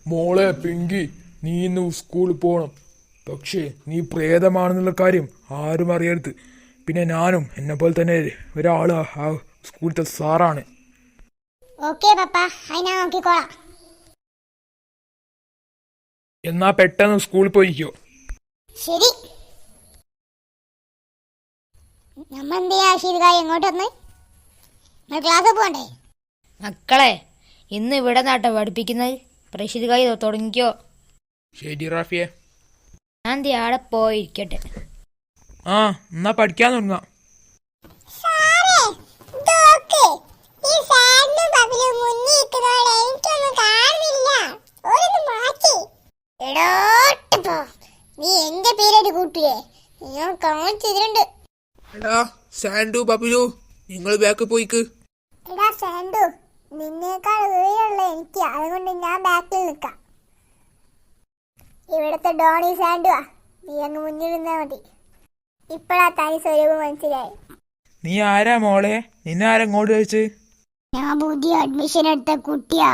മോളെ പിങ്കി, നീ ഇന്ന് സ്കൂളിൽ പോകണം. പക്ഷേ നീ പ്രേതമാണെന്നുള്ള കാര്യം ആരും അറിയരുത്. പിന്നെ ഞാനും എന്നെ പോലെ തന്നെ ഒരാള് ആ സ്കൂളിലത്തെ സാറാണ്. എന്നാ പെട്ടെന്ന് സ്കൂളിൽ പോയിക്കോ. ശരി. മക്കളെ, ഇന്ന് ഇവിടെ നാട്ടോ പഠിപ്പിക്കുന്നത്. പ്രഷിദ്കായി തുടങ്ങിക്കോ. ശരി റാഫിയെ. ഞാൻ ആടെ പോയിരിക്കട്ടെ. ആ, എന്നാ പഠിക്കാൻ തുടങ്ങാം. നീ എന്റെ പേരൊരു കൂട്ടിയേ, ഞാൻ കാണിച്ചിട്ടുണ്ട്. എടാ സാൻഡു ബബിലു, നിങ്ങൾ ബാക്ക് പോയിക്ക്. എടാ സാൻഡു, നിന്നേക്കാൾ ഉയരമുള്ള എനിക്ക്, അതുകൊണ്ട് ഞാൻ ബാക്കിൽ നിൽക്കാം. ഇവിടത്തെ ഡോണി സാൻഡുവാ, നീ അങ്ങ് മുന്നിൽ നിന്നാ മതി. ഇപ്പഴാ തനി സ്വരൂപം മനസ്സിലായി. നീ ആരാ മോളെ? നിന്നെ ആരാ ഇങ്ങോട്ട് വെച്ച്? ഞാൻ പുതിയ അഡ്മിഷൻ എടുത്ത കുട്ടിയാ.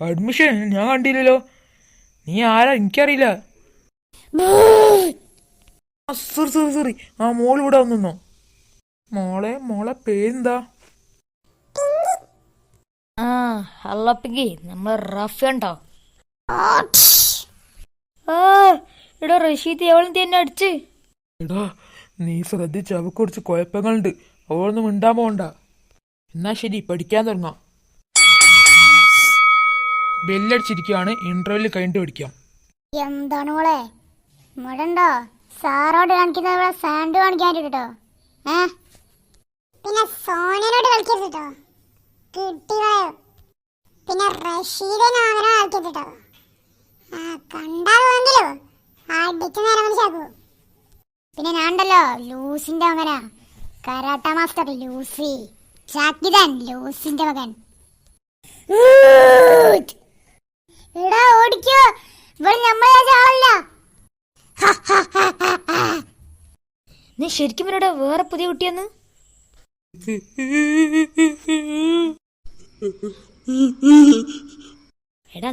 അഡ്മിഷൻ ഞാൻ കണ്ടില്ലല്ലോ. നീ ആരാ? എനിക്കറിയില്ല. സോറി. ആ മോൾ ഇവിടെ വന്നോ? മോളെ പേരെന്താ? ആ അല്ലപ്പിക്ക് നമ്മളെ റഫ് ഉണ്ടോ? എടാ റഷീദ്, എവളും തന്നെ അടിച്ച്. എടാ നീ ശ്രദ്ധിച്ച്, അവക്ക് കുറച്ച് കുഴപ്പങ്ങളുണ്ട്. അവളൊന്നും മിണ്ടാൻ പോകണ്ട. എന്നാ ശരി, പഠിക്കാൻ തുടങ്ങാം. ബെല്ലടിച്ചിരിക്കുകയാണ്. ഇന്റർവെല്ലിൽ കഴിഞ്ഞിട്ട് പഠിക്കാം. എന്താണ് മോളെ മുടണ്ടോ? സാറോട് കാണിക്കുന്ന സാൻഡ് കാണിക്കാൻ കേട്ടോ. പിന്നെ സോനനോട് കളിക്കരുത് കേട്ടോ. കിട്ടിയോ? പിന്നെ റഷീദിനെ അങ്ങനെ കളിക്കരുത് കേട്ടോ. കണ്ടാലെങ്കിലോ അടിച്ച് നേരം മനസ്സിലാക്കൂ. പിന്നെ ഞാനുണ്ടല്ലോ ലൂസിന്റെ മകനാ, കരാട്ട മാസ്റ്റർ ലൂസി. ചാക്കിദാൻ ലൂസിന്റെ മകൻ. എടാ ഓടിക്കോ, ഇവിടെ നമ്മളെ ആളല്ല. നീ ശരിക്കും ഇവരുടെ വേറെ പുതിയ കുട്ടിയെന്ന്? എടാ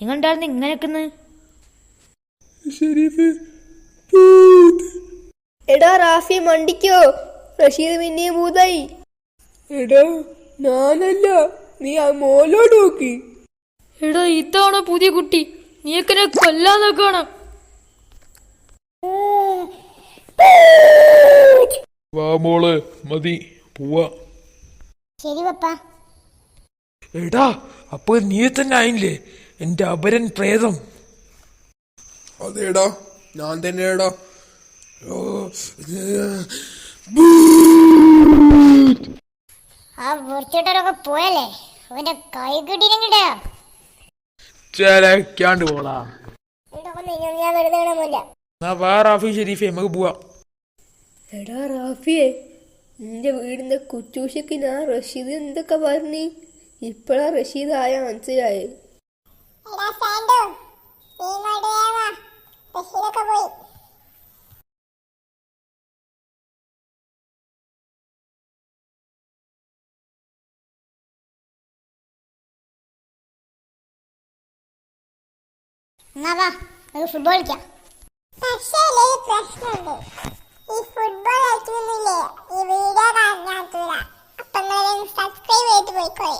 നിങ്ങൾ ഉണ്ടായിരുന്നു ഇങ്ങനെയൊക്കെന്ന്? എടാ റാഫി മണ്ടിക്കോ, റഷീദ് പിന്നെയും ഭൂതായി. എടാ ഞാനല്ല, നീ ആ മോലോട് നോക്കി. എടാ ഇതാണോ പുതിയ കുട്ടി? നീക്കനെ കൊല്ലാൻ നോക്കണം. വാ മോളെ, മതി പോവാ. ശരി പപ്പാ. എടാ അപ്പൊ നീ തന്നെ ആയില്ലേ എന്റെ അപരൻ പ്രേതം? അതേടാ, ഞാൻ തന്നെയാടാ. ആ വൃത്തിയോട്ടൊക്കെ പോയല്ലേ, അവന്റെ കൈ കിട്ടിയിട്ടാ ചേരാണ്ട് പോടാ. ഞാൻ വെറുതെ കാണാമല്ല. എന്നാ വാ റാഫി ഷെരീഫെ, നമുക്ക് പോവാം. എടാ റാഫിയെ, നിന്റെ വീടിന്റെ കുറ്റൂശക്ക് ഞാൻ റഷീദ് എന്തൊക്കെ പറഞ്ഞി? ഇപ്പഴാ റഷീദ് ആയ മനസ്സിലായി. എന്നാ വാ, നമുക്ക് ഫുട്ബോൾ കളിക്കാം. പക്ഷേ പ്രശ്നമുണ്ട്, ഈ ഫുട്ബോൾ കളിക്കുന്നില്ലേ ഈ വീഡിയോ കാണാത്തൂല. അപ്പൊ സബ്സ്ക്രൈബ് ചെയ്തിട്ട് പോയിക്കോളെ.